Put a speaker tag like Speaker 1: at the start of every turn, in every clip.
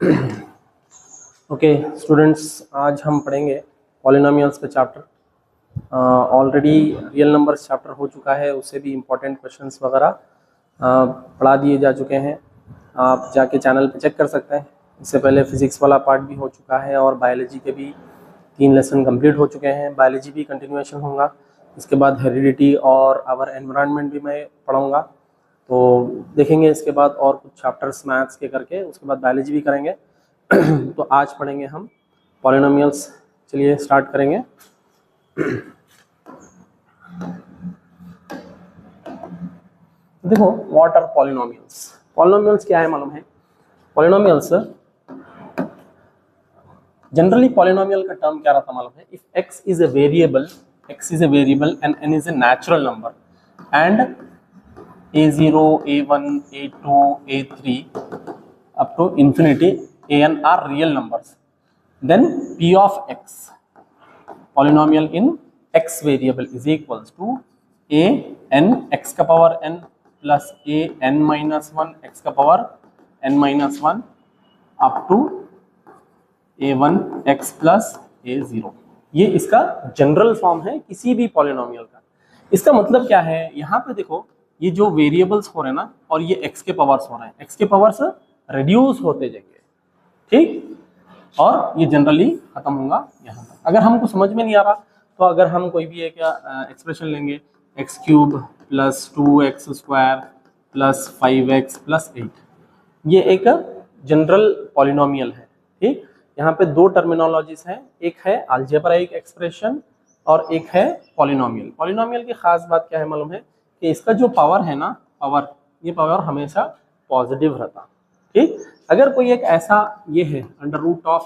Speaker 1: Okay students, आज हम पढ़ेंगे पॉलिनोमियल्स का chapter. Already real numbers chapter हो चुका है, उससे भी इम्पोर्टेंट क्वेश्चंस वगैरह पढ़ा दिए जा चुके हैं। आप जाके चैनल पे चेक कर सकते हैं। इससे पहले फिजिक्स वाला पार्ट भी हो चुका है और बायोलॉजी के भी 3 लेसन कंप्लीट हो चुके हैं। बायोलॉजी भी कंटिन्यूएशन होगा। इसके बाद हेरिडिटी और आवर एनवायरनमेंट भी मैं पढ़ाऊँगा, तो देखेंगे। इसके बाद और कुछ चैप्टर्स मैथ्स के करके उसके बाद बायोलॉजी भी करेंगे। तो आज पढ़ेंगे हम पॉलिनोमियल्स। चलिए स्टार्ट करेंगे। देखो, व्हाट आर पॉलिनोमियल्स। पॉलिनोमियल्स क्या है मालूम है? पॉलिनोमियल्स जनरली पॉलिनोमियल का टर्म क्या रहता मालूम है? If x is a variable and n is a natural number and a0, a1, a2, a3 up to infinity an are real numbers, then p of x polynomial in x variable is equals to a n x का power n plus a n minus 1 x का power n minus 1 up to a1 x plus a0। ये इसका general form है किसी भी polynomial का। इसका मतलब क्या है? यहाँ पे देखो, ये जो वेरिएबल्स हो रहे हैं ना, और ये x के पावर्स हो रहे हैं, x के पावर्स रिड्यूस होते जाएंगे, ठीक, और ये जनरली खत्म होगा यहाँ तक। अगर हमको समझ में नहीं आ रहा तो अगर हम कोई भी एक एक्सप्रेशन लेंगे, x cube plus 2x square plus 5x plus 8, ये एक जनरल पॉलिनोमियल है, ठीक। यहाँ पे दो टर्मिनोलॉजीज हैं, एक है अलजेब्राइक एक्सप्रेशन और एक है पॉलिनोमियल। पॉलिनोमियल की खास बात क्या है मालूम है? कि इसका जो पावर है ना, ये पावर हमेशा पॉजिटिव रहता, ठीक। अगर कोई एक ऐसा ये है under root of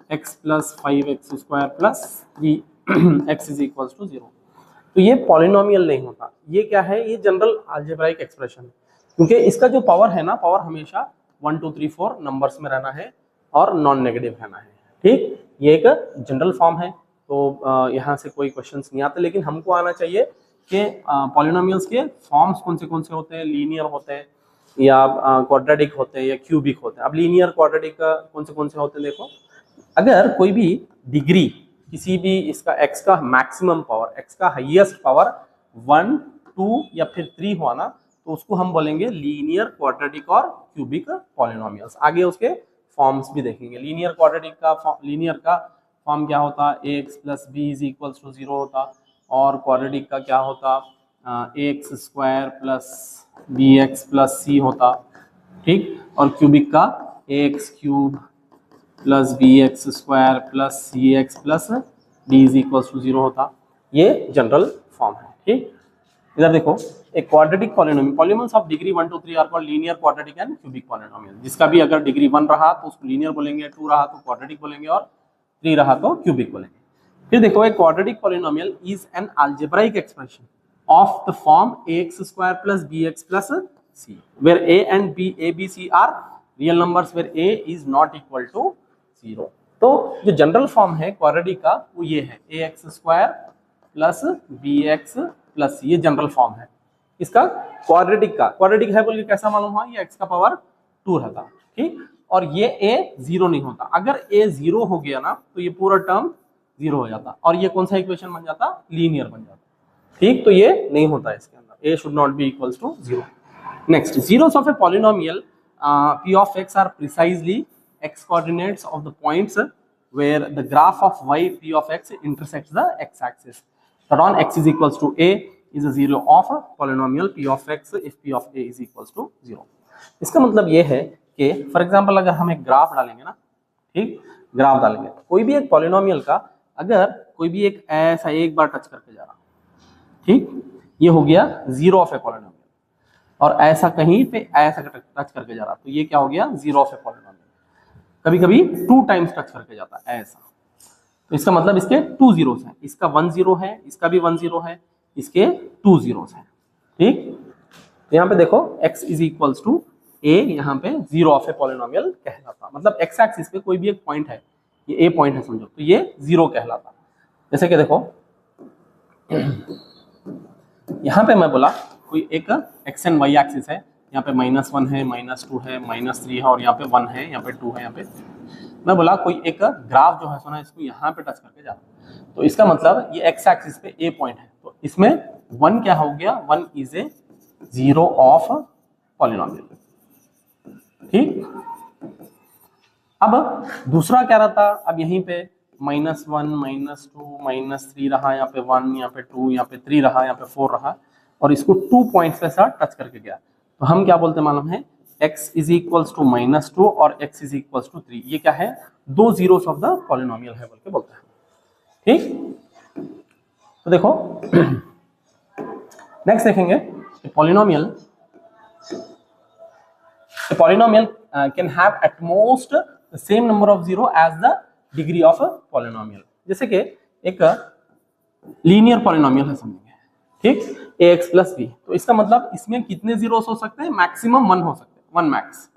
Speaker 1: x plus 5x square plus 3x is equals to 0, तो ये पॉलिनोमियल नहीं होता। ये क्या है? ये जनरल अलजेब्राइक एक्सप्रेशन है, क्योंकि इसका जो पावर है ना, पावर हमेशा 1 2 3 4 नंबर्स में रहना है और नॉन नेगेटिव रहना है, ठीक। ये एक जनरल फॉर्म है, तो यहाँ से कोई क्वेश्चंस नहीं आते, लेकिन हमको आना चाहिए कि पॉलिनोमियल्स के फॉर्म्स कौन से होते हैं। लीनियर होते हैं या क्वाड्रेटिक होते हैं या क्यूबिक होते हैं। अब लीनियर क्वाड्रेटिक कौन से होते हैं? देखो, अगर कोई भी डिग्री किसी भी इसका x का मैक्सिमम पावर, x का हाईएस्ट पावर 1 2 या फिर 3 हुआ ना, तो उसको हम बोलेंगे लीनियर क्वाड्रेटिक और क्यूबिक पॉलिनोमियल्स। आगे उसके फॉर्म्स भी देखेंगे। लीनियर क्वाड्रेटिक का फॉर्म क्या होता? ax plus b is equals to 0 होता, और क्वाड्रेटिक का क्या होता? ax square plus b x plus c होता, ठीक। और क्यूबिक का ax cube plus b x square plus c x plus d is equals to 0 होता। ये जनरल फॉर्म है, ठीक। इधर देखो, एक quadratic polynomials of degree 1 2 3 are called linear quadratic and cubic polynomial. जिसका भी अगर डिग्री 1 रहा तो उसको लीनियर बोलेंगे, 2 रहा तो क्वाड्रेटिक बोलेंगे, और 3 रहा तो क्यूबिक बोलेंगे। फिर देखो, एक quadratic polynomial is an algebraic expression of the form ax square plus bx plus c, where a and b, a b c are real numbers where a is not equal to 0। तो जो general form है quadratic का वो ये है, ax square plus bx plus c, ये general form है इसका क्वाड्रेटिक है बोल के कैसा मालूम हुआ? ये x का पावर 2 रहता, ठीक। और ये a 0 नहीं होता। अगर a 0 हो गया ना, तो ये पूरा टर्म 0 हो जाता, और ये कौन सा इक्वेशन बन जाता? लीनियर बन जाता, ठीक। तो ये नहीं होता इसके अंदर, a should not be equals to 0। Next, zeros of a polynomial p of x are precisely x coordinates of the points where the graph of y p of x intersects the x axis. That on x is equals to a is a zero of a polynomial p of x if p of a is equals to 0। इसका मतलब ये है कि for example अगर हम एक graph डालेंगे ना, ठीक, ग्राफ डालेंगे कोई भी एक पॉलिनोमियल का, अगर कोई भी एक ऐसा एक बार टच करके जा रहा, ठीक, ये हो गया जीरो ऑफ ए पॉलिनोमियल, और ऐसा कहीं पे ऐसा टच करके जा रहा, तो ये क्या हो गया? Zero of a polynomial. कभी कभी 2 टाइम्स टच करके जाता है ऐसा, तो इसका मतलब इसके 2 जीरोस हैं। इसका 1 0 है, इसका भी 1 0 है, इसके 2 जीरोस हैं, ठीक। तो यहाँ पे देखो x is equals to a, यहाँ पे जीरो ऑफ ए पॉलिनोमियल कहलाता। मतलब x एक्सिस पे कोई भी एक पॉइंट है, ये a पॉइंट है समझो, तो ये 0 कहलाता। जैसे कि देखो यहाँ पे मैं बोला कोई एक x एंड y एक्सिस है, यहाँ पे -1 है, -2 है, -3 है और यहाँ पे 1 है, यहाँ पे 2 है, यहाँ पे मैं बोला कोई एक ग्राफ जो है सो ना इसको यहाँ पे टच करके जा रहा है, तो इसका मतलब ये एक्स एक्सिस पे ए पॉइंट है, तो इसमें 1 क्या हो गया, 1 is a zero of polynomial. ठीक, अब दूसरा क्या रहता, अब यहीं पे -1 -2 -3 रहा, यहाँ पे 1, यहाँ पे 2, यहाँ पे 3 रहा, यहाँ पे 4 रहा और इसको 2 पॉइंट्स पे साथ टच करके गया, तो हम क्या बोलते हैं मालूम है, x इज इक्वल्स टू -2 और x इज इक्वल्स टू 3, ये क्या है, दो जीरोस ऑफ द पॉलिनोमियल है बोल के बोलते हैं। ठीक, तो देखो नेक्स्ट देखेंगे polynomial can have at most the same number of zero as the degree of a polynomial. जैसे कि एक लीनियर पॉलिनोमियल है समझेंगे, ठीक, ax प्लस b, तो इसका मतलब इसमें कितने जीरोस हो सकते हैं, मैक्सिमम 1 हो सकते हैं, 1 मैक्स,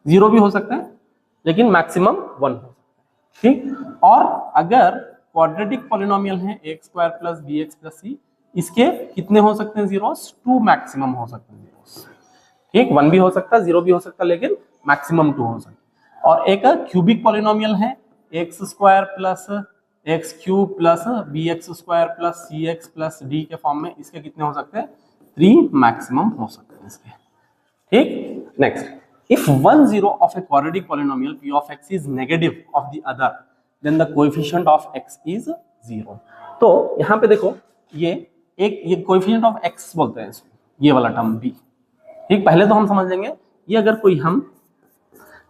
Speaker 1: जीरो भी हो सकते हैं लेकिन मैक्सिमम 1 हो सकते हैं। ठीक, और अगर क्वाड्रेटिक पॉलिनोमियल है a² plus bx plus c, इसके कितने हो सकते हैं जीरोस, 2 मैक्सिमम हो सकते हैं जीरोस। ठीक, 1 भी हो सकता है, 0 भी हो सकता है, लेकिन मैक्सिमम 2 हो सकता है। और एक क्यूबिक पॉलिनोमियल है x² plus x³ plus bx² plus cx plus d के फॉर्म में, इसके कितने हो सकते हैं, 3 मैक्सिमम हो सकते हैं इसके। ठीक, next, if one zero of a quadratic polynomial p of x is negative of the other then the coefficient of x is 0। तो यहाँ पे देखो ये कोएफिशिएंट ऑफ x बोलते हैं इसको, ये वाला टर्म b। ठीक, पहले तो हम समझ लेंगे, ये अगर कोई हम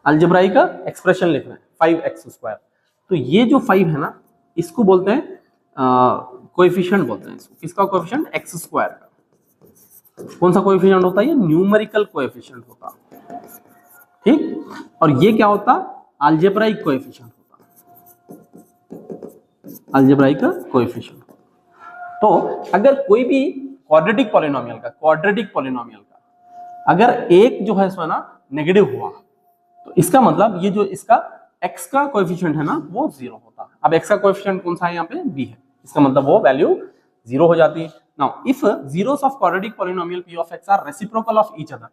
Speaker 1: अलजेब्राइक का एक्सप्रेशन लिख रहे हैं 5x², तो ये जो 5 है ना, इसको बोलते हैं कोएफिशिएंट बोलते हैं इसको, किसका कोएफिशिएंट, x² का। कौन सा कोएफिशिएंट होता है, ये न्यूमेरिकल कोएफिशिएंट होता है। ठीक, और ये क्या होता, अलजेब्राइक कोएफिशिएंट होता, अलजेब्राइक कोएफिशिएंट। तो अगर कोई भी क्वाड्रेटिक पॉलिनोमियल का अगर एक जो है सो ना नेगेटिव हुआ, तो इसका मतलब ये जो इसका x का कोएफिशिएंट है ना वो 0 होता। अब x का कोएफिशिएंट कौन सा है, यहाँ पे b है, इसका मतलब वो वैल्यू 0 हो जाती है। Now if zeros of quadratic polynomial p of x are reciprocal of each other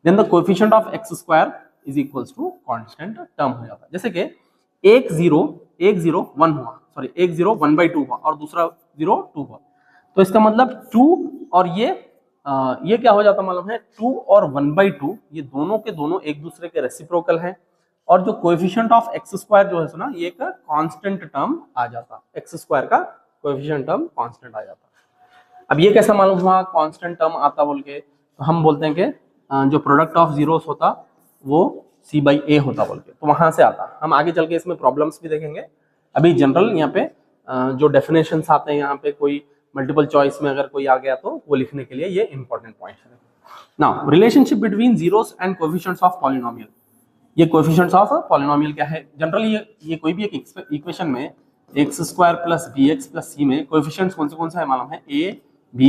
Speaker 1: then the coefficient of x² is equals to constant term हो जाता है। जैसे कि एक 0 1 हुआ, सॉरी एक 0 1/2 हुआ और दूसरा 0 2 हुआ, तो इसका मतलब 2 और ये क्या हो जाता मालूम है, 2 और 1/2 ये दोनों के दोनों एक दूसरे के रेसिप्रोकल हैं, और जो कोएफिशिएंट ऑफ x² जो है सुना, ये एक कांस्टेंट टर्म आ जाता, x² का कोएफिशिएंट टर्म कांस्टेंट आ जाता। अब ये कैसा मालूम हुआ कांस्टेंट टर्म आता बोल के, तो हम बोलते हैं कि जो प्रोडक्ट ऑफ जीरोस होता वो c/a होता बोल के, तो वहां से आता। हम आगे चल के इसमें प्रॉब्लम्स भी देखेंगे। अभी जनरल यहाँ पे जो डेफिनेशंस आते हैं, यहाँ पे कोई मल्टीपल चॉइस में अगर कोई आ गया तो वो लिखने के लिए ये इंपॉर्टेंट पॉइंट है। Now relationship between zeros and coefficients of polynomial. ये कोएफिशिएंट्स ऑफ पॉलिनोमियल क्या है, जनरली ये कोई भी एक इक्वेशन में x² plus bx plus c में कोएफिशिएंट्स कौन से है मालूम है, a b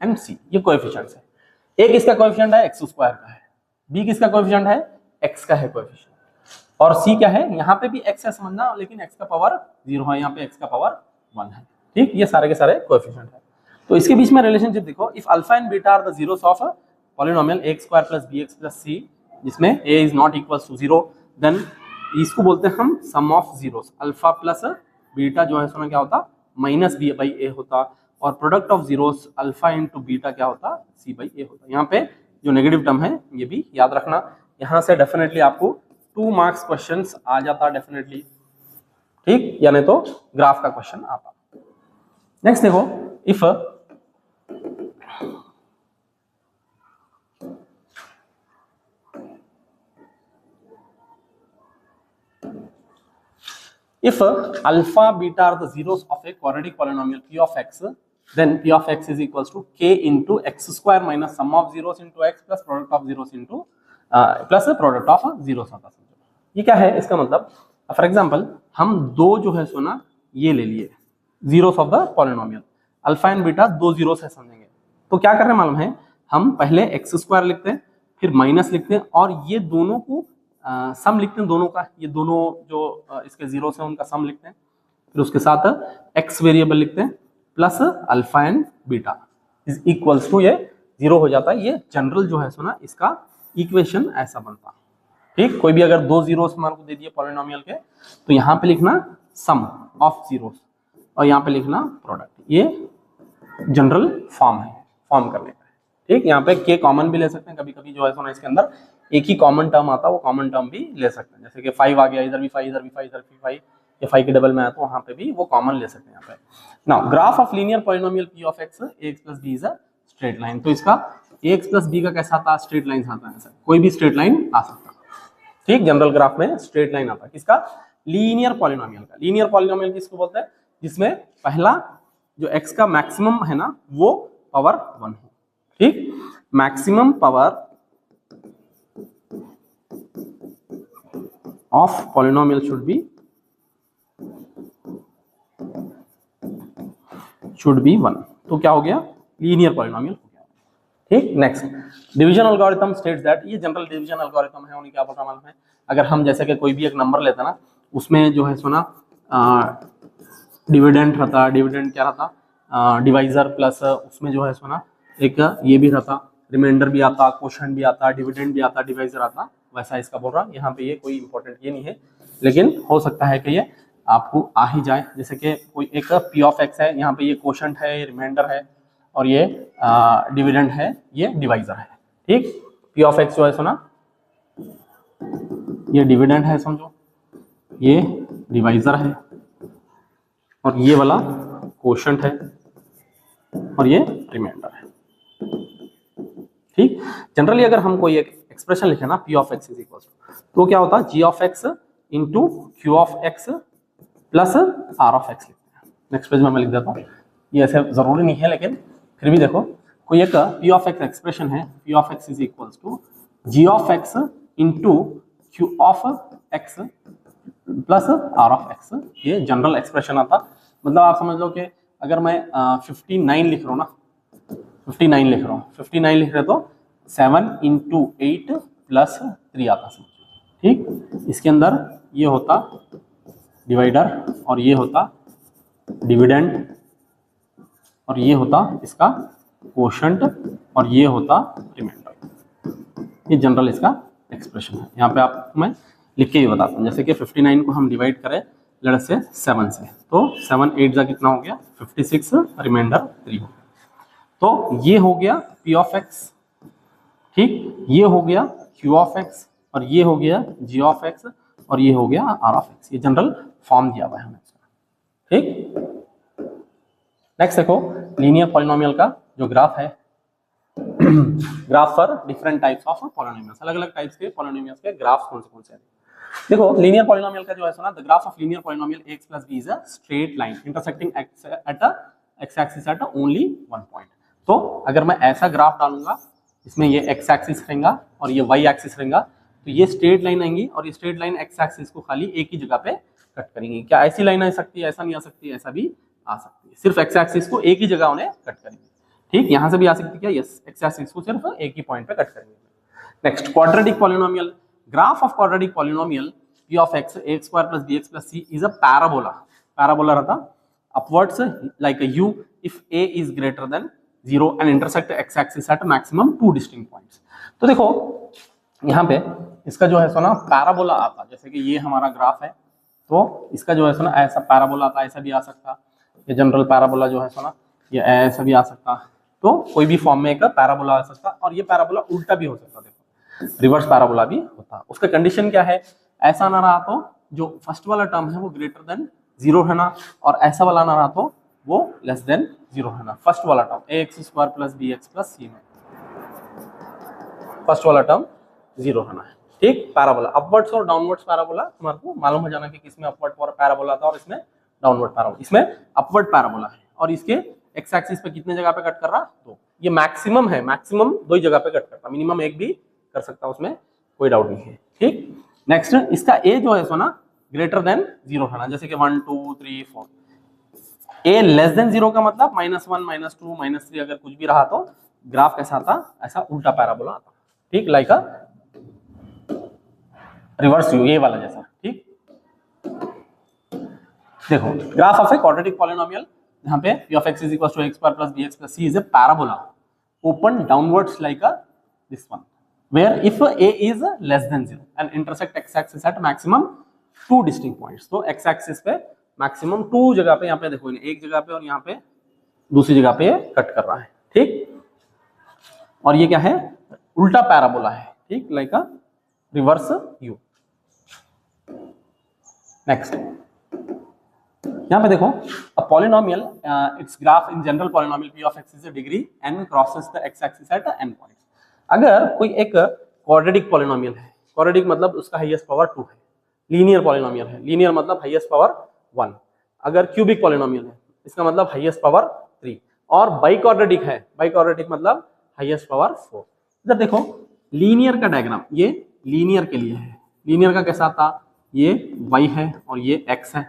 Speaker 1: एंड c, ये कोएफिशिएंट्स है। एक इसका कोएफिशिएंट है x² का है, b किसका कोएफिशिएंट है, x का है कोएफिशिएंट, और c क्या है, यहाँ पे भी x है समझना, लेकिन x का पावर 0 है, यहाँ पे x का पावर 1 है। ठीक, ये सारे के सारे कोएफिशिएंट है। तो इसके बीच में रिलेशनशिप देखो, if alpha and beta are the zeros of polynomial x² plus bx plus c जिसमें a is not equals to 0, then इसको बोलते हैं हम sum of zeros. Alpha plus beta जो है सुना क्या होता, -b/a होता, और product of zeros alpha into beta क्या होता, c/a होता। यहाँ पे जो नेगेटिव टर्म है ये भी याद रखना, यहाँ से डेफिनेटली आपको 2 मार्क्स क्वेश्चंस आ जाता डेफिनेटली। ठीक, या नहीं तो ग्राफ का क्वेश्चन आता। नेक्स्ट देखो, if alpha beta are the zeros of a quadratic polynomial p of x, then p of x is equals to k into x² minus sum of zeros into x plus product of zeros into plus product of zeros होता है। ये क्या है, इसका मतलब for example हम दो जो है सो ना ये ले लिए zeros of the polynomial, alpha and beta दो जीरोस है समझेंगे, तो क्या कर रहे हैं मालूम है, हम पहले x² लिखते हैं, फिर माइनस लिखते हैं, और ये दोनों को सम लिखते हैं, दोनों का, ये दोनों जो इसके जीरोस हैं उनका सम लिखते हैं, फिर उसके साथ x वेरिएबल लिखते हैं plus alpha and beta is equals to, ये 0 हो जाता है। ये जनरल जो है सो ना इसका इक्वेशन ऐसा बनता। ठीक, कोई भी अगर दो जीरोस हमारे को दे दिए पॉलिनोमियल के, तो यहाँ पे लिखना सम ऑफ जीरोस और यहाँ पे लिखना प्रोडक्ट। ये जनरल फॉर्म है, फॉर्म करने का। ठीक, यहाँ पे के कॉमन भी ले सकते हैं, कभी कभी जो है सो इसके अंदर एक ही कॉमन टर्म आता है, वो कॉमन टर्म भी ले सकते हैं। जैसे कि 5 आ गया, इधर भी 5, इधर भी 5, इधर भी 5, या 5 के डबल में आया तो वहाँ पे भी वो कॉमन ले सकते हैं। यहाँ पे now graph of linear polynomial p of x ax plus b is a straight line. तो इसका ax प्लस b का कैसा आता है, स्ट्रेट लाइन आता है, कोई भी स्ट्रेट लाइन आ सकता है। ठीक, जनरल ग्राफ में स्ट्रेट लाइन आता है किसका, लीनियर पॉलिनोमियल का। लीनियर पॉलिनोमियल किसको बोलते हैं, जिसमें पहला जो x का मैक्सिमम है ना वो पावर 1 हो। ठीक, maximum power of polynomial should be 1। तो क्या हो गया, लीनियर पॉलिनोमियल हो गया। ठीक, next division algorithm states that, ये जनरल डिवीजन एल्गोरिथम है, उन्हें क्या पता मालूम है, अगर हम जैसे कि कोई भी एक नंबर लेते ना, उसमें जो है सोना डिविडेंड रहता, डिविडेंड क्या रहता, डिवाइजर प्लस उसमें जो है सोना एक ये भी रहता, रिमाइंडर भी आता, क्वोशंट भी आता, डिविडेंड भी आता, डिवाइजर आता, वैसा इसका बोल रहा। यहाँ पे ये कोई इंपॉर्टेंट ये नहीं है, लेकिन हो सकता है कि ये आपको आ ही जाए। जैसे कि कोई एक p ऑफ x है, यहाँ पे ये क्वोशंट है, ये रिमाइंडर है, और ये डिविडेंड है, ये डिवाइजर है। ठीक, p ऑफ x जो है सुना, ये डिविडेंड है समझो, ये डिवाइजर है, और ये वाला क्वोशंट है, और ये रिमाइंडर है। ठीक, जनरली अगर हम कोई एक एक्सप्रेशन लिखे ना p of x is equal तो क्या होता है, g of x into q of x plus r of x लिखते हैं। नेक्स्ट पेज में मैं लिख देता हूँ, ये ऐसे जरूरी नहीं है, लेकिन फिर भी देखो, कोई एक p ऑफ x एक्सप्रेशन है, p of x is equal to g of x into q of x plus r of x। ये जनरल एक्सप्रेशन आता, मतलब आप समझ लो कि अगर मैं 59 लिख रहा हूँ ना, 59 लिख रहा हूँ, 59 लिख रहे तो 7 इंटू 8 प्लस 3 आता समझो। ठीक, इसके अंदर ये होता डिवाइडर, और ये होता डिविडेंड, और ये होता इसका क्वोशंट, और ये होता रिमाइंडर। ये जनरल इसका एक्सप्रेशन है। यहाँ पे आपको मैं लिख के ही बताता हूँ, जैसे कि 59 को हम डिवाइड करें लड़ से 7 से, तो 7 8 जा कितना हो गया 56, रिमाइंडर 3 हो गया। तो ये हो गया p ऑफ x। ठीक, ये हो गया q ऑफ x, और ये हो गया g ऑफ x, और ये हो गया r ऑफ x। ये जनरल फॉर्म दिया हुआ है हमें। ठीक, नेक्स्ट देखो, लीनियर पॉलिनोमियल का जो ग्राफ है, graph for different types of polynomials, अलग अलग टाइप्स के पॉलिनोमियल्स के ग्राफ्स कौन से हैं। देखो, लीनियर पॉलिनोमियल का जो है ना, the graph of linear polynomial x plus b is a straight line intersecting x at a x axis at only one point. तो अगर मैं ऐसा ग्राफ डालूंगा, इसमें ये x एक्सिस रहेगा और ये y एक्सिस रहेगा, तो ये स्ट्रेट लाइन आएंगी, और ये स्ट्रेट लाइन x एक्सिस को खाली एक ही जगह पे कट करेंगी। क्या ऐसी लाइन आ सकती है, ऐसा नहीं आ सकती, ऐसा भी आ सकती है, सिर्फ x एक्सिस को एक ही जगह उन्हें कट करेंगे। ठीक, यहाँ से भी आ सकती है क्या, यस, x एक्सिस को सिर्फ एक ही पॉइंट पे कट करेंगे। Next, quadratic polynomial, graph of quadratic polynomial p of x ax square plus bx plus c is a parabola। parabola रहता upwards like a u if a is greater than 0 and intersect x axis at maximum 2 distinct points। तो देखो यहाँ पे इसका जो है सो ना parabola आता, जैसे कि ये हमारा ग्राफ है, तो इसका जो है सो ना ऐसा पैराबोला आता, ऐसा भी आ सकता, ये जनरल पैराबोला जो है सो ना ये ऐसा भी आ सकता, तो कोई भी फॉर्म में एक पैराबोला आ सकता, और ये पैराबोला उल्टा भी हो सकता, देखो रिवर्स पैराबोला भी होता। उसका कंडीशन क्या है, ऐसा ना रहा तो जो फर्स्ट वाला टर्म है वो ग्रेटर देन 0 है ना, और ऐसा वाला ना रहा तो वो लेस देन 0 है ना। फर्स्ट वाला term ax square plus bx plus c में फर्स्ट वाला टर्म 0 है ना। ठीक, पैराबोला अपवर्ड्स और डाउनवर्ड्स पैराबोला हमारे को मालूम हो जाना कि किसमें अपवर्ड पैराबोला था और इसमें डाउनवर्ड पैराबोला। इसमें अपवर्ड पैराबोला है, और इसके x एक्सिस पे कितने जगह पे कट कर रहा, तो ये मैक्सिमम है, मैक्सिमम 2 ही जगह पे कट करता, मिनिमम एक भी कर सकता, उसमें कोई डाउट नहीं है। ठीक, नेक्स्ट, इसका a जो है सो ना ग्रेटर देन 0 है ना, जैसे कि 1 2 3 4। a लेस देन 0 का मतलब -1 -2 -3 अगर कुछ भी रहा तो ग्राफ कैसा आता, ऐसा उल्टा पैराबोला आता। ठीक, लाइक अ रिवर्स यू, ये वाला जैसा। ठीक, देखो graph of a quadratic polynomial, यहाँ पे p of x is equals to x square plus bx plus c is a parabola open downwards like a this one where if a is less than 0 and intersect x axis at maximum 2 distinct points। तो x axis पे maximum 2 जगह पे, यहाँ पे देखो एक जगह पे और यहाँ पे दूसरी जगह पे कट कर रहा है, ठीक। और ये क्या है, उल्टा पैराबोला है, ठीक, like a reverse you. Next यहाँ पे देखो, a polynomial it's graph in general polynomial p of x is a degree n crosses the x axis at n points। अगर कोई एक क्वाड्रेटिक पॉलिनोमियल है, क्वाड्रेटिक मतलब उसका हाईएस्ट पावर 2 है, लीनियर पॉलिनोमियल है, लीनियर मतलब हाईएस्ट पावर 1, अगर क्यूबिक पॉलिनोमियल है इसका मतलब हाईएस्ट पावर 3, और बाइक्वाड्रेटिक है, बाइक्वाड्रेटिक मतलब हाईएस्ट पावर 4। इधर देखो लीनियर का डायग्राम, ये लीनियर के लिए है, लीनियर का कैसा था, ये y है और ये x है,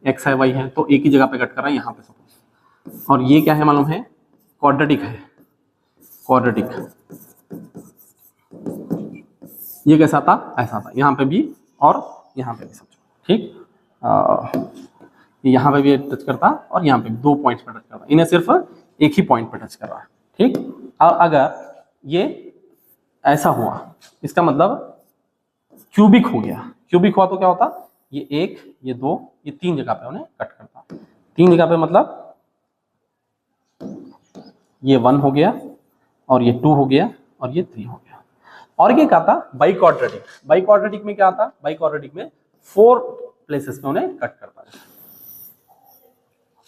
Speaker 1: x है y है, तो एक ही जगह पे कट कर रहा है यहाँ पे सपोज। और ये क्या है मालूम है, क्वाड्रेटिक है, क्वाड्रेटिक, ये कैसा था, ऐसा था, यहाँ पे भी और यहाँ पे भी समझो, ठीक। यहाँ पे भी टच करता और यहाँ पे 2 पॉइंट्स पे टच करता, इन्हें सिर्फ एक ही पॉइंट पे टच कर रहा है, ठीक। और अगर ये ऐसा हुआ, इसका मतलब क्यूबिक हो गया, क्यूबिक हुआ तो क्या होता, ये 1, ये 2, ये 3 जगह पे उन्हें कट करता, 3 जगह पे मतलब ये 1 हो गया और ये 2 हो गया और ये 3 हो गया। और ये क्या था, बाइक्वाड्रेटिक, बाइक्वाड्रेटिक में क्या था, बाइक्वाड्रेटिक में 4 प्लेसेस में उन्हें कट करता है,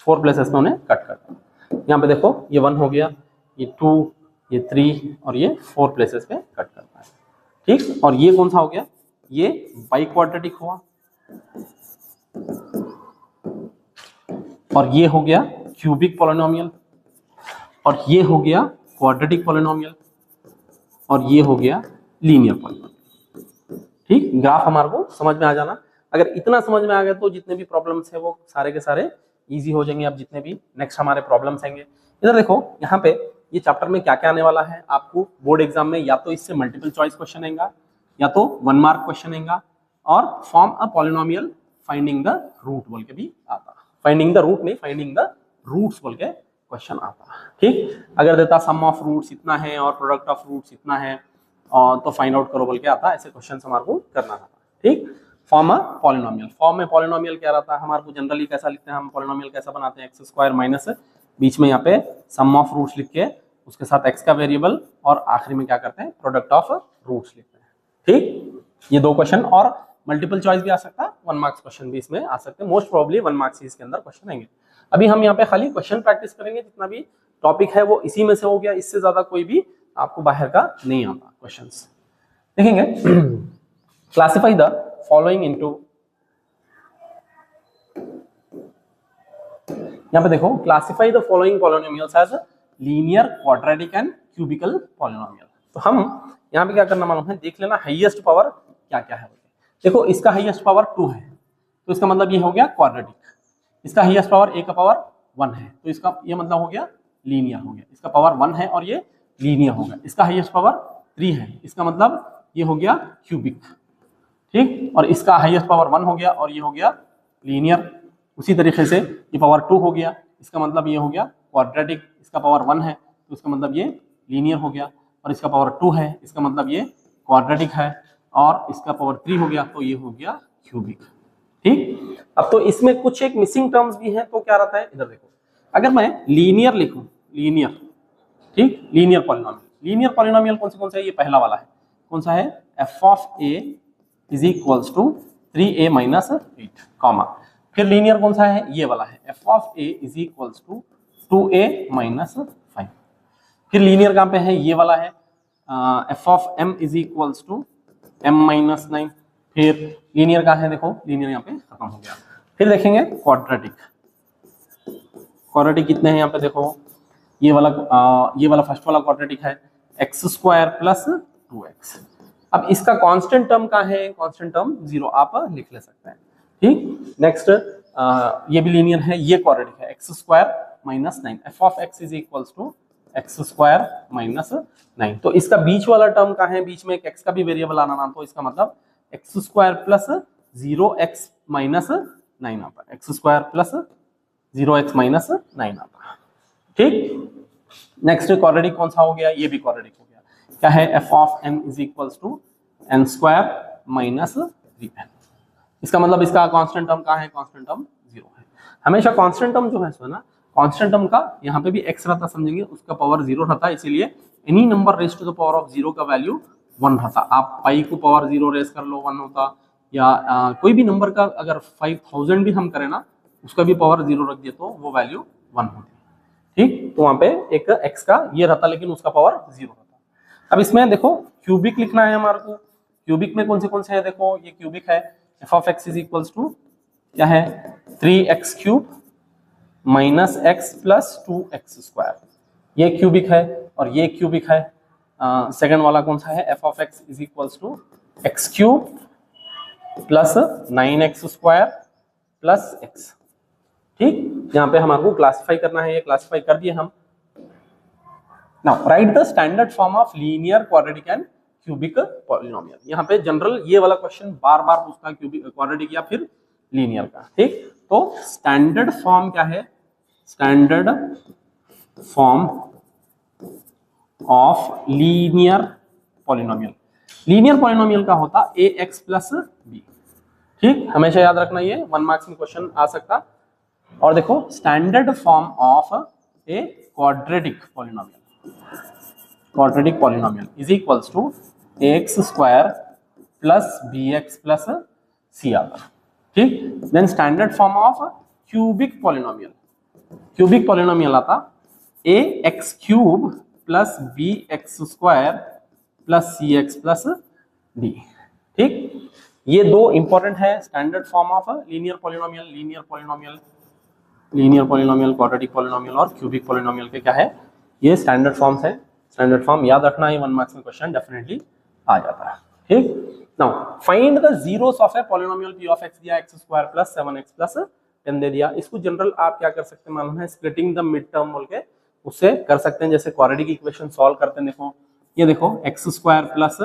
Speaker 1: 4 प्लेसेस में उन्हें कट करता है। यहाँ पे देखो ये 1 हो गया, ये 2, ये 3 और ये 4 प्लेसेस पे कट करता है, ठीक। और ये कौन सा हो गया, ये बाइक्वाड्रेटिक हुआ, और ये हो गया क्यूबिक पॉलिनोमियल, और ये हो गया क्वाड्रेटिक पॉलिनोमियल, और ये हो गया लीनियर पॉलिनोमियल, ठीक। ग्राफ हमारे को समझ में आ जाना, अगर इतना समझ में आ गया तो जितने भी प्रॉब्लम्स है वो सारे के सारे इजी हो जाएंगे। अब जितने भी नेक्स्ट हमारे प्रॉब्लम्स आएंगे, इधर देखो यहाँ पे ये चैप्टर में क्या क्या आने वाला है आपको बोर्ड एग्जाम में, या तो इससे मल्टीपल चॉइस क्वेश्चन आएगा, या तो 1 मार्क क्वेश्चन आएगा, और form a polynomial finding the root बोल के भी आता, फाइंडिंग द रूट नहीं, फाइंडिंग द रूट्स बोल के क्वेश्चन आता, ठीक। अगर देता सम ऑफ रूट्स इतना है और प्रोडक्ट ऑफ रूट्स इतना है, और तो फाइंड आउट करो बोल के आता, ऐसे क्वेश्चन हमारे को करना था, ठीक। फॉर्म अ पॉलिनोमियल, फॉर्म में पॉलिनोमियल क्या रहता है हमारे को, जनरली कैसा लिखते हैं हम, पॉलिनोमियल कैसा बनाते हैं, x² माइनस बीच में यहाँ पे सम ऑफ रूट्स लिख के उसके साथ x का वेरिएबल, और आखिरी में क्या करते हैं, प्रोडक्ट ऑफ रूट्स लिखते हैं, ठीक। ये 2 क्वेश्चन, और मल्टीपल चॉइस भी आ सकता है, 1 मार्क्स क्वेश्चन भी इसमें आ सकते हैं, मोस्ट प्रोबेबली 1 मार्क्स इसके अंदर क्वेश्चन आएंगे। अभी हम यहाँ पे खाली क्वेश्चन प्रैक्टिस करेंगे, जितना भी टॉपिक है वो इसी में से हो गया, इससे ज्यादा कोई भी आपको बाहर का नहीं आता क्वेश्चंस। देखेंगे क्लासिफाई द फॉलोइंग इनटू, यहाँ पे देखो classify the following polynomials as linear, quadratic and cubical polynomial. तो हम यहाँ पे क्या करना मालूम है, देख लेना हाईएस्ट पावर क्या क्या है। देखो इसका हाईएस्ट पावर 2 है, तो इसका मतलब ये हो गया क्वाड्रेटिक, इसका हाईएस्ट पावर a का पावर 1 है, तो इसका ये मतलब हो गया लीनियर हो गया, इसका पावर 1 है और ये लीनियर हो गया, इसका हाईएस्ट पावर 3 है, इसका मतलब ये हो गया क्यूबिक, ठीक। और इसका हाईएस्ट पावर 1 हो गया और ये हो गया लीनियर। उसी तरीके से ये पावर 2 हो गया, इसका मतलब ये हो गया क्वाड्रेटिक, इसका पावर 1 है तो इसका मतलब ये लीनियर हो गया, और इसका पावर 2 है, इसका मतलब ये क्वाड्रेटिक है, और इसका पावर 3 हो गया तो ये हो गया क्यूबिक, ठीक। अब तो इसमें कुछ एक मिसिंग टर्म्स भी है, तो क्या रहता है, इधर देखो, अगर मैं लीनियर लिखूं, लीनियर, ठीक, लीनियर पॉलिनोमियल, लीनियर पॉलिनोमियल कौन सा है, ये पहला वाला है, कौन सा है, f of a is equals to 3a minus 8, कॉमा, फिर लीनियर कौन सा है, ये वाला है, f of a is equals to 2a minus 5, फिर लीनियर कहाँ पे है, ये वाला है, f of m is equals to m minus 9, फिर लीनियर कहाँ है, देखो लीनियर यहाँ पे खत्म हो गया। फिर देखेंगे क्वाड्रेटिक, क्वाड्रेटिक कितने हैं यहाँ पे देखो, ये वाला फर्स्ट वाला क्वाड्रेटिक है x² प्लस 2x। अब इसका कांस्टेंट टर्म का है, कांस्टेंट टर्म 0 आप लिख ले सकते हैं, ठीक। नेक्स्ट ये भी लीनियर है, ये क्वाड्रेटिक है, x² minus 9, f of x is equals to x² minus 9, तो इसका बीच वाला टर्म का है, बीच में एक x का भी वेरिएबल आना ना, तो इसका मतलब x² प्लस 0x माइनस 9 आता है, x² प्लस 0x माइनस 9 आता है, ठीक। नेक्स्ट क्वाड्रेटिक कौन सा हो गया, ये भी क्वाड्रेटिक हो गया, क्या है, f of n is equals to n square minus 3n। इसका मतलब इसका कांस्टेंट टर्म कहाँ है, कांस्टेंट टर्म 0 है। हमेशा कांस्टेंट टर्म जो है सो ना, कांस्टेंट टर्म का यहाँ पे भी x रहता, समझेंगे उसका पावर 0 रहता, इसीलिए any number raise to the power of 0 का वैल्यू 1 रहता। आप पाई को पावर 0 रेज कर लो 1 होता, या कोई भी नंबर का अगर 5000 भी हम करें ना, उसका भी पावर 0 रख दिए तो वो वैल्यू 1 होती। ठीक, तो वहां पे एक x का ये रहता, लेकिन उसका पावर 0 रहता। अब इसमें देखो क्यूबिक लिखना है हमारे को। क्यूबिक में कौन से है, देखो ये क्यूबिक है, f of x is equals to क्या है, 3x cube minus x plus 2x square, ये क्यूबिक है। और ये क्यूबिक है, सेकंड वाला कौन सा है, f of x is equals to x cube plus 9x square plus x। ठीक, यहाँ पे हमारे को क्लासिफाई करना है, ये क्लासिफाई कर दिए हम। Now right the standard form of linear quadratic and cubic polynomial. यहाँ पे जनरल ये वाला क्वेश्चन बार बार पूछता है, क्यूबिक क्वाड्रेटिक या फिर लीनियर का। ठीक, तो स्टैंडर्ड फॉर्म क्या है, standard form of linear polynomial. Linear polynomial का होता ax प्लस b। ठीक, हमेशा याद रखना, ये 1 मार्क्स में क्वेश्चन आ सकता। और देखो standard form of a quadratic polynomial, quadratic polynomial is equals to ax square plus bx plus c आता। ठीक, then standard form of cubic polynomial, cubic polynomial आता ax cube plus bx square plus cx plus d। ठीक, ये दो important है standard form of linear polynomial. Linear polynomial, quadratic polynomial और cubic polynomial के क्या है, ये स्टैंडर्ड फॉर्म्स है। स्टैंडर्ड फॉर्म याद रखना है, 1 मार्क्स में क्वेश्चन डेफिनेटली आ जाता है। ठीक, now find the zeros of a polynomial p of x दिया, x square plus 7x plus 10 दे दिया। इसको जनरल आप क्या कर सकते हैं मालूम है, स्प्लिटिंग द मिड टर्म बोल के उससे कर सकते हैं। जैसे क्वाड्रेटिक इक्वेशन सॉल्व करते हैं, देखो ये देखो x square plus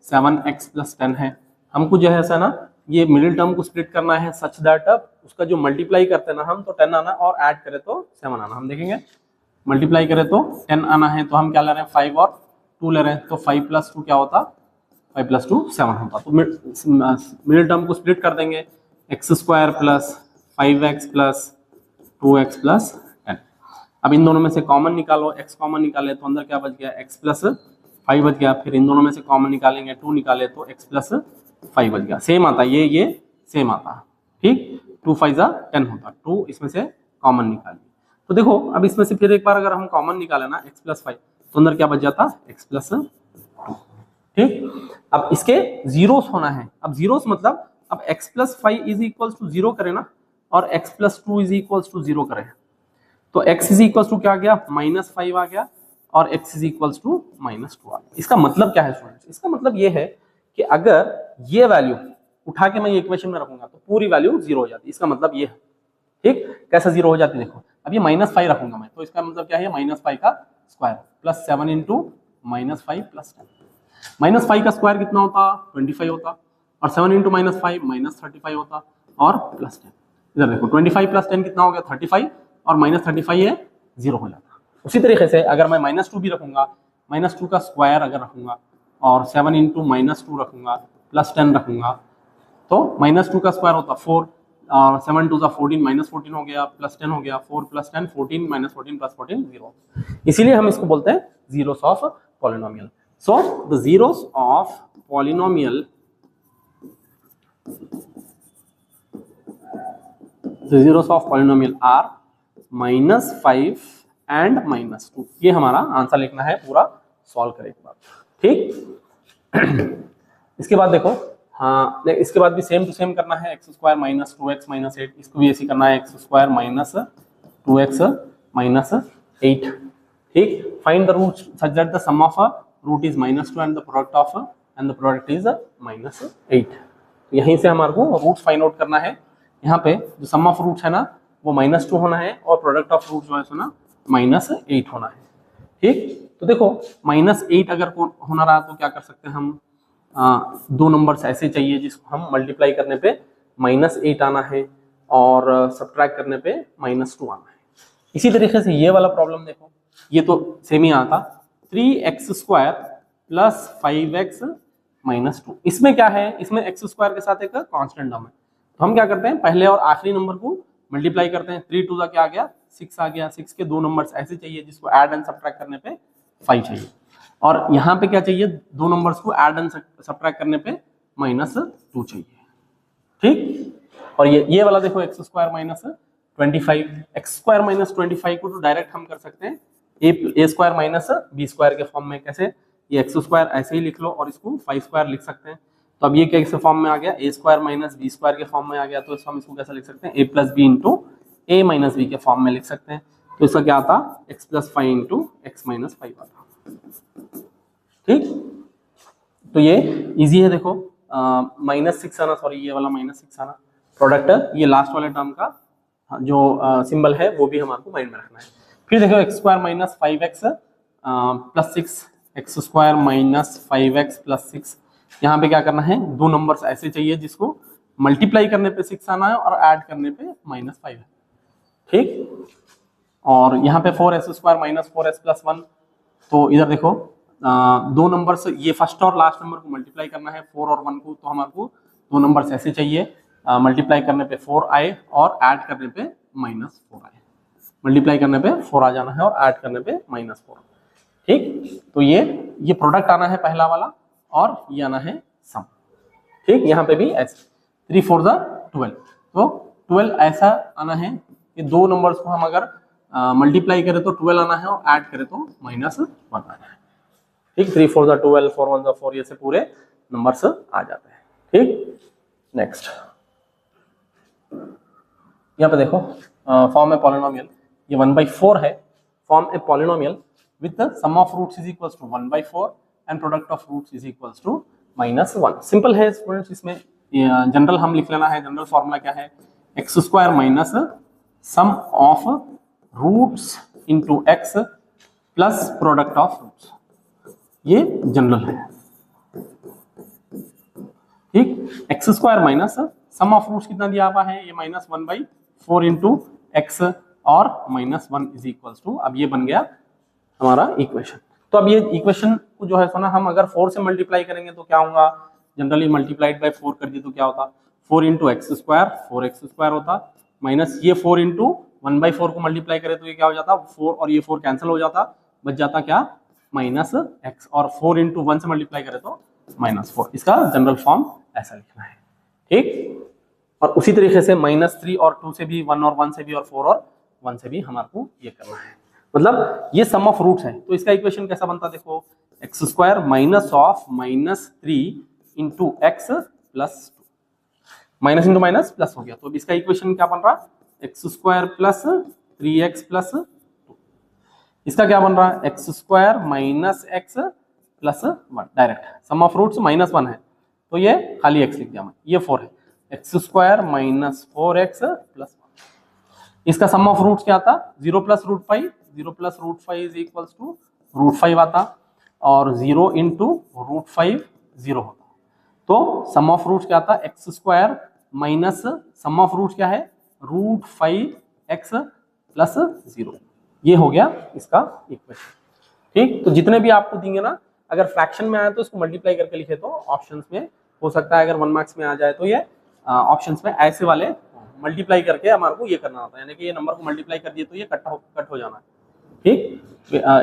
Speaker 1: 7x plus 10 है। हमको जो है ऐसा ना, ये मिडिल टर्म को स्प्लिट करना है सच दैट उसका जो मल्टीप्लाई करते हैं ना हम, तो 10 आना और ऐड करें तो 7 आना। हम देखेंगे मल्टीप्लाई करें तो 10 आना है, तो हम क्या ले रहे हैं 5 और 2 ले रहे हैं, तो 5 प्लस 2 क्या होता, 5 प्लस 2 7 होता। तो मिडिल टर्म को स्प्लिट कर देंगे, x square plus 5x plus 2x plus 10। अब इन दोनों में से कॉमन निकालो, x कॉमन निकाले तो अंदर क्या बच गया, x प्लस 5 बच गया। फिर इन दोनों में से कॉमन निकालेंगे, 2 निकाले तो x प्लस 5 बच गया। सेम आता, ये सेम आता। ठीक, 2 5 10 होता, 2 इसमें से कॉमन निकालिए। तो देखो अब इसमें से फिर एक बार अगर हम कॉमन निकाले ना x प्लस 5, तो अंदर क्या बच जाता, x प्लस 2। ठीक, अब इसके जीरोस होना है। अब जीरोस मतलब अब x plus 5 is equals to 0 करें ना, और x plus 2 is equals to 0 करें, तो x इज इक्वल्स टू क्या आ गया, -5 आ गया, और x इज इक्वल्स टू -2 आ गया। इसका मतलब क्या है स्टूडेंट्स, इसका मतलब ये है कि अगर ये वैल्यू उठा के मैं ये इक्वेशन में रखूंगा तो पूरी वैल्यू 0 हो जाती है। इसका मतलब ये है। ठीक, कैसे 0 हो जाती है, देखो अब ये -5 रखूंगा मैं, तो इसका मतलब क्या है, -5 का स्क्वायर प्लस 7 इंटू -5 प्लस 10। -5 का स्क्वायर कितना होता, 25 होता, और 7 इंटू -5 -35 होता, और प्लस 10। इधर देखो 25 प्लस 10 कितना हो गया, 35, और -35 है 0 हो जाता। उसी तरीके से अगर मैं -2 भी रखूंगा, -2 का स्क्वायर अगर रखूंगा, और 7 इंटू -2 रखूंगा, प्लस 10 रखूंगा, तो -2 का स्क्वायर होता 4, और 7 2 14, -14 हो गया, प्लस 10 हो गया, 4 प्लस 10 14, -14 प्लस 14 0। इसीलिए हम इसको बोलते हैं zeros of polynomial. So the zeros of polynomial, the zeros of polynomial are -5 and -2। ये हमारा आंसर लिखना है, पूरा सॉल्व करें एक बार। ठीक, इसके बाद देखो, हाँ इसके बाद भी सेम टू सेम करना है, x square minus 2x minus 8, इसको भी ऐसे करना है, x square minus 2x minus 8। ठीक, find the root such that the sum of root is -2 and the product is -8। यहीं से हमारे को रूट्स फाइंड आउट करना है। यहाँ पे जो सम ऑफ रूट्स है ना, वो -2 होना है, और प्रोडक्ट ऑफ रूट जो है सो ना -8 होना है। ठीक, तो देखो -8 अगर होना रहा तो क्या कर सकते हैं हम, दो नंबर्स ऐसे चाहिए जिसको हम मल्टीप्लाई करने पे -8 आना है, और सब्ट्रैक्ट करने पे -2 आना है। इसी तरीके से ये वाला प्रॉब्लम देखो, ये तो सेम ही आता, 3x square plus 5x minus 2। इसमें क्या है, इसमें एक्स स्क्वायर के साथ एक कांस्टेंट टर्म है, तो हम क्या करते हैं पहले और आखिरी नंबर को मल्टीप्लाई करते हैं। 3 टू द क्या आ गया 6 आ गया। 6 के दो नंबर्स ऐसे चाहिए जिसको ऐड एंड सब्ट्रैक्ट करने पे 5 चाहिए, और यहाँ पे क्या चाहिए, दो नंबर्स को ऐड एंड सब्ट्रैक्ट करने पे -2 चाहिए। ठीक, और ये वाला देखो x square minus 25, x square minus 25 को तो डायरेक्ट हम कर सकते हैं ए स्क्वायर माइनस बी स्क्वायर के फॉर्म में। कैसे, ये एक्स स्क्वायर ऐसे ही लिख लो और इसको 5 स्क्वायर लिख सकते हैं। तो अब ये कैसे फॉर्म में आ गया, ए स्क्वायर माइनस बी स्क्वायर के फॉर्म में आ गया, तो हम इसको कैसे लिख सकते हैं, ए प्लस बी इंटू ए माइनस बी के फॉर्म में लिख सकते हैं। तो इसका क्या आता, x plus 5 into x minus 5 आता। ठीक, तो ये इजी है। देखो -6 आना, सॉरी ये वाला -6 आना, प्रोडक्ट ये लास्ट वाले टर्म का जो सिंबल है वो भी हमारे को माइंड में रखना है। फिर देखो x square minus 5x plus 6, x square minus 5x plus 6, यहाँ पे क्या करना है, दो नंबर्स ऐसे चाहिए जिसको मल्टीप्लाई करने पे 6 आना है और ऐड करने पे -5 है। ठीक, और यहाँ पे 4s square minus 4s plus 1, तो इधर देखो दो नंबर्स, ये फर्स्ट और लास्ट नंबर को मल्टीप्लाई करना है 4 और 1 को, तो हमारे को दो नंबर्स ऐसे चाहिए, मल्टीप्लाई करने पे 4 आए और ऐड करने पे -4 आए। मल्टीप्लाई करने पे 4 आ जाना है और ऐड करने पे -4। ठीक, तो ये प्रोडक्ट आना है पहला वाला और ये आना है सम। ठीक, यहाँ पे भी ऐसे 3 4 12, तो 12 ऐसा आना है कि दो नंबर्स को हम अगर मल्टीप्लाई करें तो 12 आना है और ऐड करें तो -1 आना है। ठीक, 3 4 12, 4 1 4, ये से पूरे नंबर्स आ जाते हैं। ठीक, नेक्स्ट यहाँ पे देखो फॉर्म ए पॉलिनोमियल, ये 1/4 है। Form a polynomial with the sum of roots is equals to 1/4 and product of roots is equals to -1। Simple है स्टूडेंट्स, इसमें जनरल हम लिख लेना है। जनरल फॉर्मूला क्या है, x square minus sum of roots into x plus product of roots, ये general है। ठीक, x square minus sum of roots कितना दिया हुआ है, ये -1/4 इंटू एक्स और -1 इज इक्वल्स टू, अब ये बन गया हमारा इक्वेशन। तो अब ये इक्वेशन को जो है सो ना, हम अगर 4 से मल्टीप्लाई करेंगे तो क्या होगा, जनरली मल्टीप्लाइड बाय 4 कर दिए तो क्या होता, 4 into x square 4x square होता, माइनस ये 4 इंटू 1/4 को मल्टीप्लाई करें तो ये क्या हो जाता, 4 और ये 4 कैंसिल हो जाता, बच जाता क्या -x, और 4 इंटू 1 से मल्टीप्लाई करें तो -4। इसका जनरल फॉर्म ऐसा लिखना है। ठीक, और उसी तरीके से -3 और 2 से भी, 1 और 1 से भी, और 4 और 1 से भी हमारे को ये करना है। मतलब ये सम ऑफ रूट्स है, तो इसका इक्वेशन कैसा बनता, देखो x square minus of -3 into x plus 2, minus into minus plus हो गया, तो इसका इक्वेशन क्या बन रहा, x square plus 3x plus 2। इसका क्या बन रहा है, x square minus x plus 1। Direct sum of roots -1 है तो ये खाली x लिख दिया मैं, ये 4 है, x square minus 4x plus 1। इसका सम ऑफ रूट्स क्या आता, 0 plus √5, 0 plus √5 is equals to √5 आता, और 0 इंटू √5 0 होता। तो सम ऑफ रूट्स क्या आता, x square minus sum of roots क्या है, √5x प्लस 0, ये हो गया इसका इक्वेशन। ठीक, तो जितने भी आपको देंगे ना, अगर फ्रैक्शन में आए तो इसको मल्टीप्लाई करके लिखे तो ऑप्शंस में हो सकता है, अगर 1 मार्क्स में आ जाए तो ये ऑप्शंस में ऐसे वाले मल्टीप्लाई करके हमारे को ये करना होता है, यानी कि ये नंबर को मल्टीप्लाई कर दिए तो ये कट हो जाना है। ठीक,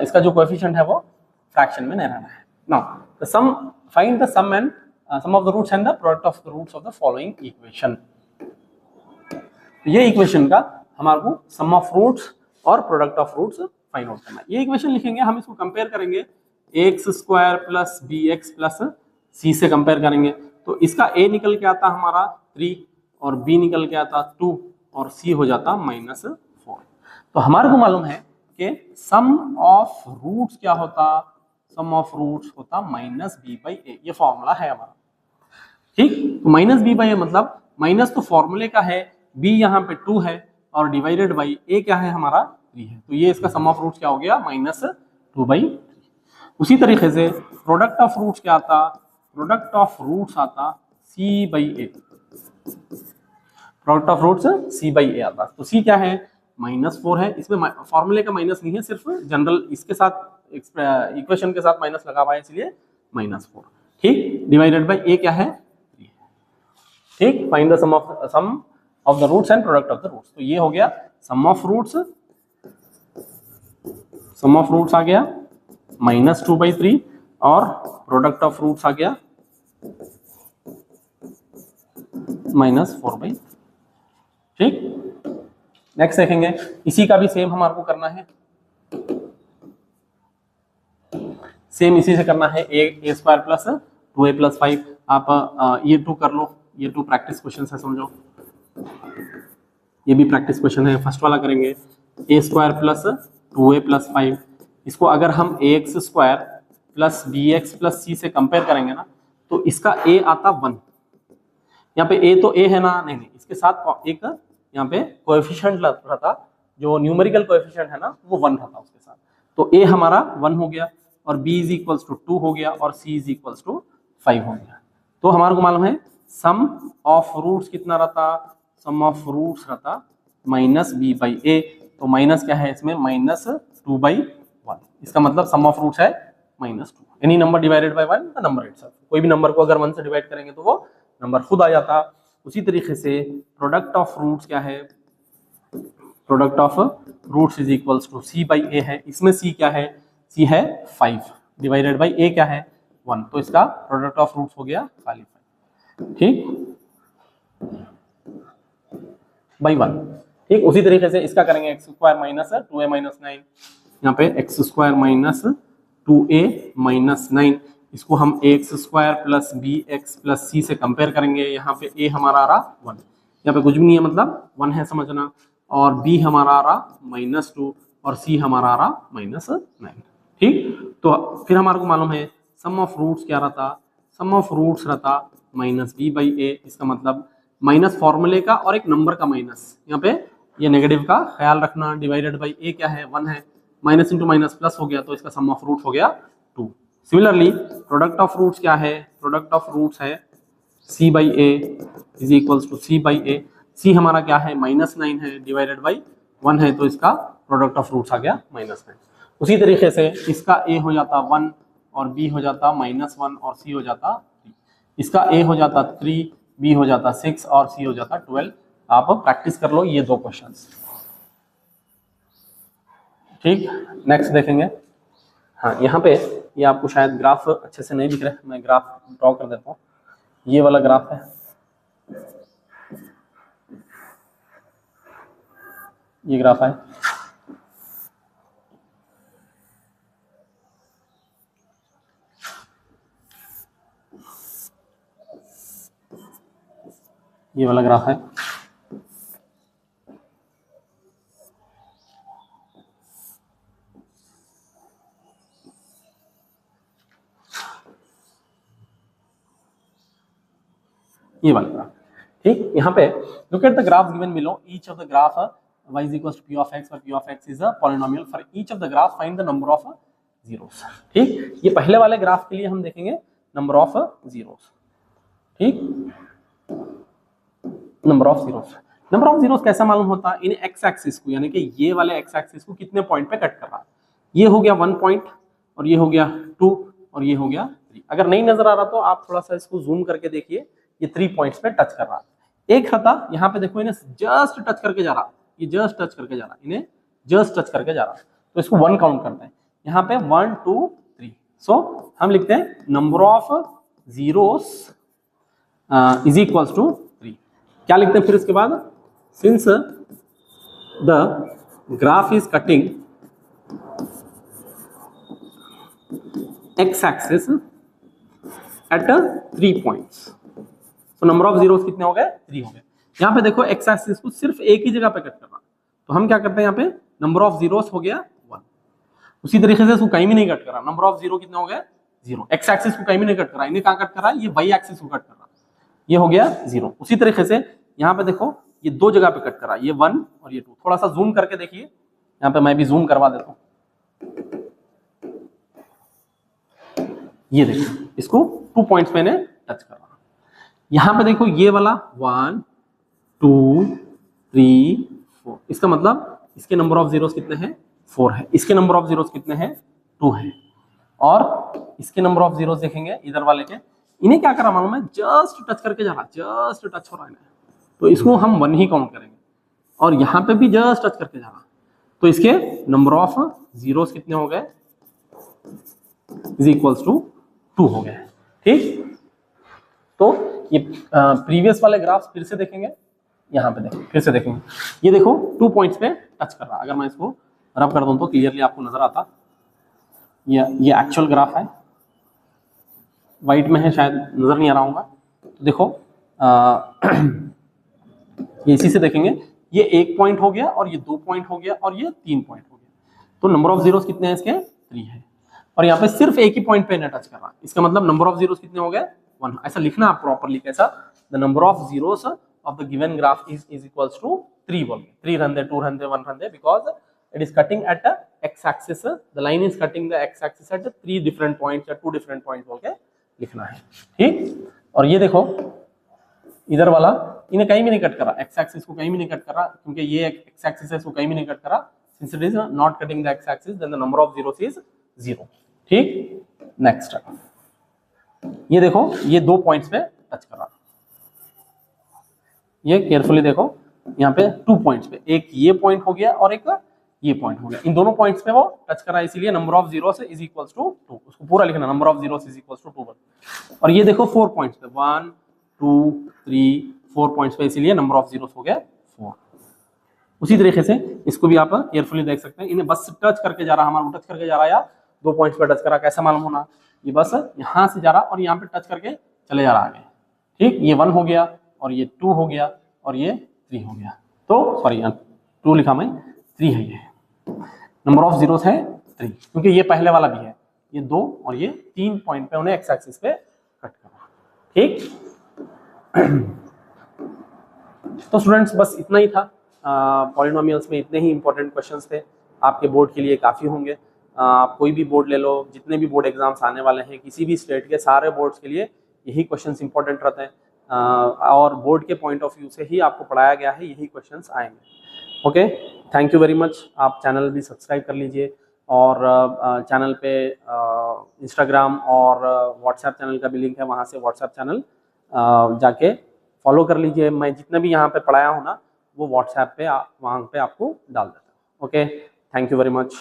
Speaker 1: इसका जो कोएफिशिएंट है वो फ्रैक्शन में नहीं रहना है। Now the sum, find the sum and sum of the roots and the product of the roots of the following equation. ये इक्वेशन का हमारे को सम ऑफ रूट्स और product of roots find out करना है। ये इक्वेशन लिखेंगे, हम इसको कंपेयर करेंगे x square plus b x plus c से कंपेयर करेंगे, तो इसका a निकल के आता हमारा 3 और b निकल के आता 2 और c हो जाता -4। तो हमारे को मालूम है कि सम ऑफ रूट्स क्या होता, सम ऑफ रूट्स होता -b/a, ये फॉर्मूला है हमारा। ठीक, तो -b/a मतलब माइनस तो फॉर्मूले का है, b यहाँ पे 2 है और डिवाइडेड बाई a क्या है हमारा 3 है, तो ये इसका सम ऑफ रूट्स क्या हो गया -2/3। उसी तरीके से प्रोडक्ट ऑफ रूट्स क्या आता, प्रोडक्ट ऑफ रूट्स आता c/a, product of roots c/a आता, तो c क्या है -4 है, इसमें फॉर्मूले का माइनस नहीं है, सिर्फ जनरल इसके साथ इक्वेशन के साथ माइनस लगा हुआ है, इसलिए -4। ठीक, डिवाइडेड बाय ए क्या है 3। ठीक, find the sum of the roots and product of the roots. तो ये हो गया सम ऑफ रूट्स आ गया -2/3 और प्रोडक्ट ऑफ रूट्स आ गया -4/3। ठीक, नेक्स्ट देखेंगे, इसी का भी सेम हमारे को करना है, सेम इसी से करना है। a² plus 2a plus 5। आप ये 2 कर लो, ये 2 प्रैक्टिस क्वेश्चन है, समझो ये भी प्रैक्टिस क्वेश्चन है। फर्स्ट वाला करेंगे a² प्लस 2a प्लस 5। इसको अगर हम ax² plus bx plus c से कंपेयर करेंगे ना, तो इसका a आता 1। यहाँ पे a तो a है ना, नहीं इसके साथ एक यहाँ पे कोएफिशिएंट रहता, जो न्यूमेरिकल कोएफिशिएंट है ना वो 1 रहता उसके साथ। तो a हमारा 1 हो गया और b इज इक्वल्स टू 2 हो गया और c इज इक्वल्स टू 5 हो गया। तो हमारे को मालूम है सम ऑफ रूट्स कितना रहता, सम ऑफ रूट्स रहता -b/a। तो माइनस क्या है इसमें, -2/1। इसका मतलब सम ऑफ रूट्स है -2। Any number divided by 1 the number itself. कोई भी नंबर को अगर 1 से डिवाइड करेंगे तो वो नंबर खुद आ जाता। उसी तरीके से प्रोडक्ट ऑफ रूट्स क्या है, product of roots is equals to c/a है। इसमें c क्या है, c है 5 डिवाइडेड बाय a क्या है 1। तो इसका प्रोडक्ट ऑफ रूट्स हो गया खाली 5। ठीक, बाई 1। ठीक, उसी तरीके से इसका करेंगे x² माइनस 2a माइनस 9। यहाँ पे x² माइनस 2a माइनस 9, इसको हम ax² plus bx plus c से कंपेयर करेंगे। यहाँ पे a हमारा आ रहा 1, यहाँ पे कुछ भी नहीं है मतलब 1 है समझना, और b हमारा आ रहा -2 और c हमारा आ रहा -9। ठीक, तो फिर हमारे को मालूम है सम ऑफ रूट्स क्या रहता, सम ऑफ रूट्स रहता -b/a। इसका मतलब माइनस फॉर्मूले का और एक नंबर का माइनस, यहाँ पे ये नेगेटिव का ख्याल रखना। डिवाइडेड बाई a क्या है 1 है, माइनस इंटू माइनस प्लस हो गया, तो इसका सम ऑफ रूट्स हो गया 2। सिमिलरली प्रोडक्ट ऑफ रूट्स क्या है, प्रोडक्ट ऑफ रूट्स है c/a is equals to c/a। c हमारा क्या है -9 है, डिवाइडेड बाई 1 है, तो इसका प्रोडक्ट ऑफ रूट्स आ गया -9। उसी तरीके से इसका a हो जाता 1 और b हो जाता -1 और c हो जाता 3। इसका a हो जाता 3, b हो जाता 6 और c हो जाता 12। आप प्रैक्टिस कर लो ये 2 क्वेश्चंस। ठीक, नेक्स्ट देखेंगे। हाँ, यहाँ पे ये आपको शायद ग्राफ अच्छे से नहीं दिख रहा है, मैं ग्राफ ड्रॉ कर देता हूँ। ये वाला ग्राफ है, ये ग्राफ है। ये वाला ग्राफ है। ये वाला ग्राफ। ठीक, यहाँ पे look at the graph given below. Each of the graph y is equals to p of x, where p of x is a polynomial. For each of the graph find the number of zeros। ठीक, ये पहले वाले graph के लिए हम देखेंगे number of zeros. ठीक, number of zeros, number of zeros कैसा मालूम होता, इन एक्स एक्सिस को, यानी कि ये वाले एक्स एक्सिस को कितने पॉइंट पे कट कर रहा है। ये हो गया 1 पॉइंट और ये हो गया 2 और ये हो गया 3। अगर नहीं नजर आ रहा तो आप थोड़ा सा इसको जूम करके देखिए, ये 3 पॉइंट्स पे टच कर रहा है। एक था यहाँ पे देखो, इन्हें जस्ट टच करके जा रहा, ये जस्ट टच करके जा रहा, इन्हें जस्ट टच करके जा रहा, तो इसको 1 काउंट करते हैं। यहाँ पे 1 2 3, सो हम लिखते हैं number of zeros is equals to 3। क्या लिखते हैं फिर इसके बाद, since the graph is cutting x axis at 3 points, तो नंबर ऑफ जीरोस कितने हो गए, 3 हो गए। यहाँ पे देखो एक्स एक्सिस को सिर्फ एक ही जगह पे कट कर रहा, तो हम क्या करते हैं यहाँ पे नंबर ऑफ जीरोस हो गया 1। उसी तरीके से इसको कहीं भी नहीं कट कर रहा, नंबर ऑफ जीरो कितने हो गए 0। एक्स एक्सिस को कहीं भी नहीं कट कर रहा, इन्हें कहाँ कट कर रहा है, ये वाई एक्सिस को कट कर रहा, ये हो गया 0। उसी तरीके से यहाँ पे देखो ये 2 जगह पे कट कर रहा है, ये 1 और ये 2। थोड़ा सा जूम करके देखिए, यहाँ पे मैं भी जूम करवा देता हूँ। ये देखो इसको 2 पॉइंट्स मैंने टच कर रहा। यहाँ पे देखो ये वाला 1 2 3 4, इसका मतलब इसके नंबर ऑफ जीरोस कितने हैं 4 है, इसके नंबर ऑफ जीरोस कितने हैं 2 है, और इसके नंबर ऑफ जीरोस देखेंगे इधर वाले के, इन्हें क्या करा मालूम है, जस्ट टच करके जा रहा, जस्ट टच हो रहा है, तो इसको हम 1 ही काउंट करेंगे। और यहाँ पे भी जस्ट टच करके जा रहा, तो इसके नंबर ऑफ जीरोस कितने हो गए, इज इक्वल्स टू 2 हो गए। ठीक, तो ये प्रीवियस वाले ग्राफ्स फिर से देखेंगे, यहाँ पे देखेंगे, फिर से देखेंगे। ये देखो 2 पॉइंट्स पे टच कर रहा, अगर मैं इसको रब कर दूं तो क्लियरली आपको नजर आता। ये एक्चुअल ग्राफ है, वाइट में है शायद नजर नहीं आ रहा होगा, तो देखो ये इसी से देखेंगे, ये 1 पॉइंट हो गया और ये 2 पॉइंट हो गया और ये 3 पॉइंट हो गया, तो नंबर ऑफ जीरोस कितने हैं इसके, 3 है। और यहाँ पे सिर्फ एक ही पॉइंट पे टच कर रहा, इसका मतलब नंबर ऑफ जीरोस कितने हो गए, 1। ऐसा लिखना आप प्रॉपरली, कैसा, the number of zeros of the given graph is equals to 3 बोल, 3 run they, 2 run they, 1 run they, because it is cutting at the x axis, the line is cutting the x axis at 3 different points या 2 different points बोल के लिखना है। ठीक, और ये देखो इधर वाला इन्हें कहीं भी नहीं कट कर रहा, x axis को कहीं भी नहीं कट कर रहा, क्योंकि ये x axis है, इसको कहीं भी नहीं कट कर रहा, since it is not cutting the x axis then the number of zeros is 0। ठीक, नेक्स्ट ये देखो, ये 2 पॉइंट्स पे टच कर रहा, ये केयरफुली देखो, यहाँ पे 2 पॉइंट्स पे, एक ये पॉइंट हो गया और एक ये पॉइंट हो गया, इन दोनों पॉइंट्स पे वो टच कर रहा है, इसीलिए number of zeros is equals to 2, उसको पूरा लिखना, number of zeros is equals to 2। और ये देखो 4 पॉइंट्स पे, 1 2 3 4 पॉइंट्स पे, इसीलिए नंबर ऑफ जीरोस हो गया 4। उसी तरीके से इसको भी आप केयरफुली देख सकते हैं, इन्हें बस टच करके जा रहा, हमारा टच करके जा रहा, या 2 पॉइंट्स पे टच कर रहा, कैसा मालूम होना, ये बस यहाँ से जा रहा और यहाँ पे टच करके चले जा रहा आगे। ठीक, ये 1 हो गया और ये 2 हो गया और ये 3 हो गया, तो सॉरी 2 लिखा मैं, 3 है, ये नंबर ऑफ जीरोस है 3, क्योंकि ये पहले वाला भी है, ये 2 और ये 3 पॉइंट पे उन्हें एक्स एक्सिस पे कट करना। ठीक, तो स्टूडेंट्स बस इतना ही था, पॉलिनोमियल्स में इतने ही इंपॉर्टेंट क्वेश्चंस थे, आपके बोर्ड के लिए काफ़ी होंगे। आप कोई भी बोर्ड ले लो, जितने भी बोर्ड एग्जाम्स आने वाले हैं किसी भी स्टेट के, सारे बोर्ड्स के लिए यही क्वेश्चंस इंपॉर्टेंट रहते हैं, और बोर्ड के पॉइंट ऑफ व्यू से ही आपको पढ़ाया गया है, यही क्वेश्चंस आएंगे। Okay, thank you very much. आप चैनल भी सब्सक्राइब कर लीजिए, और चैनल पे इंस्टाग्राम और व्हाट्सएप चैनल का भी लिंक है, वहाँ से व्हाट्सएप चैनल जाके फॉलो कर लीजिए। मैं जितना भी यहाँ पे पढ़ाया हूँ ना, वो व्हाट्सएप पे वहाँ पे आपको डाल देता हूँ। Okay, thank you very much.